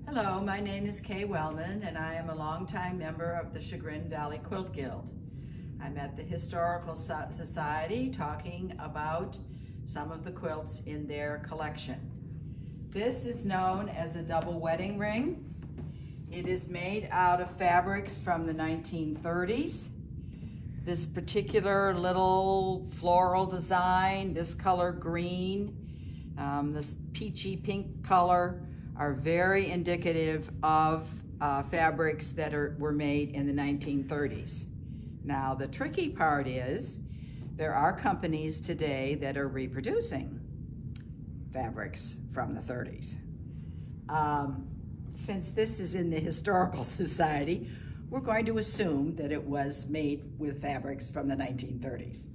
Hello, my name is Kay Wellman and I am a longtime member of the Chagrin Valley Quilt Guild. I'm at the Historical Society talking about some of the quilts in their collection. This is known as a double wedding ring. It is made out of fabrics from the 1930s. This particular little floral design, this color green, this peachy pink color, are very indicative of fabrics that were made in the 1930s. Now, the tricky part is there are companies today that are reproducing fabrics from the 30s. Since this is in the Historical Society, we're going to assume that it was made with fabrics from the 1930s.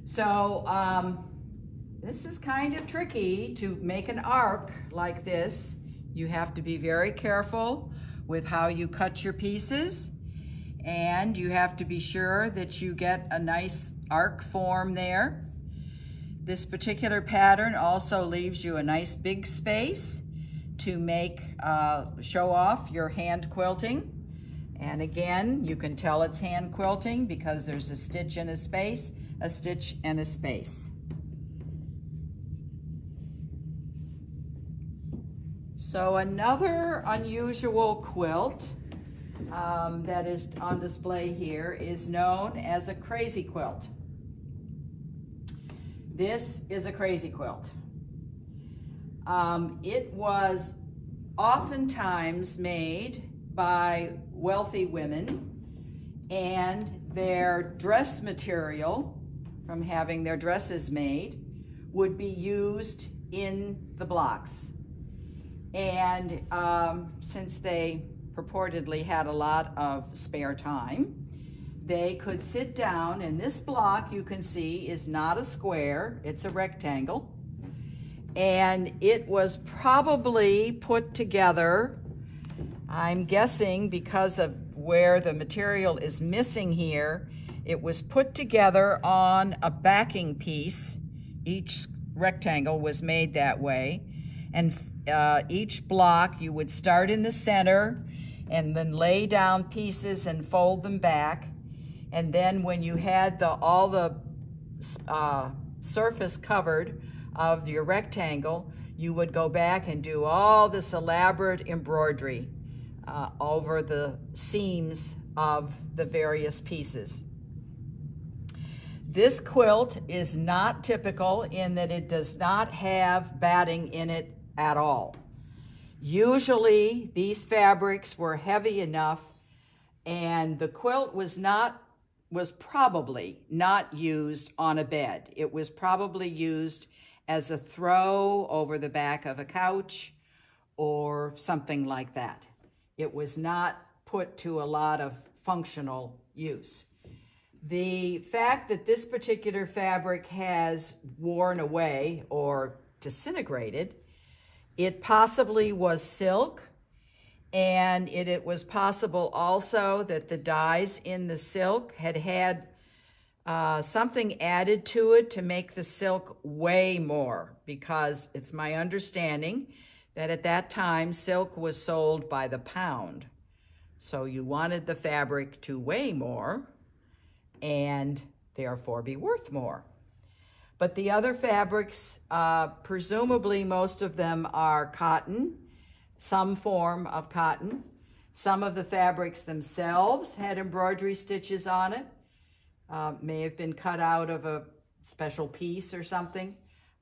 So, this is kind of tricky to make an arc like this. You have to be very careful with how you cut your pieces, and you have to be sure that you get a nice arc form there. This particular pattern also leaves you a nice big space to make show off your hand quilting. And again, you can tell it's hand quilting because there's a stitch and a space, a stitch and a space. So another unusual quilt that is on display here is known as a Crazy Quilt. This is a Crazy Quilt. It was oftentimes made by wealthy women, and their dress material from having their dresses made would be used in the blocks. And since they purportedly had a lot of spare time, they could sit down, and this block you can see is not a square, it's a rectangle. And it was probably put together, I'm guessing because of where the material is missing here, it was put together on a backing piece. Each rectangle was made that way. And each block you would start in the center and then lay down pieces and fold them back. And then when you had all the surface covered of your rectangle, you would go back and do all this elaborate embroidery over the seams of the various pieces. This quilt is not typical in that it does not have batting in it at all. Usually these fabrics were heavy enough, and the quilt was probably not used on a bed. It was probably used as a throw over the back of a couch or something like that. It was not put to a lot of functional use. The fact that this particular fabric has worn away or disintegrated, it possibly was silk, and it was possible also that the dyes in the silk had something added to it to make the silk weigh more, because it's my understanding that at that time silk was sold by the pound. So you wanted the fabric to weigh more and therefore be worth more. But the other fabrics, presumably most of them are cotton, some form of cotton. Some of the fabrics themselves had embroidery stitches on it. May have been cut out of a special piece or something.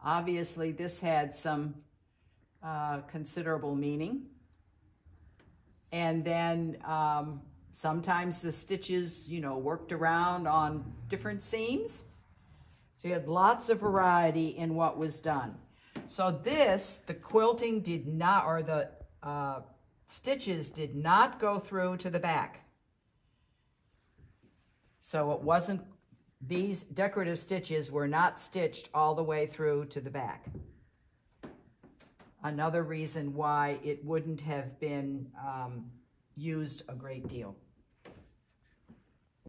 Obviously, this had some considerable meaning. And then sometimes the stitches, worked around on different seams. So you had lots of variety in what was done. So the quilting did not, or the stitches did not go through to the back. So it wasn't, these decorative stitches were not stitched all the way through to the back. Another reason why it wouldn't have been used a great deal.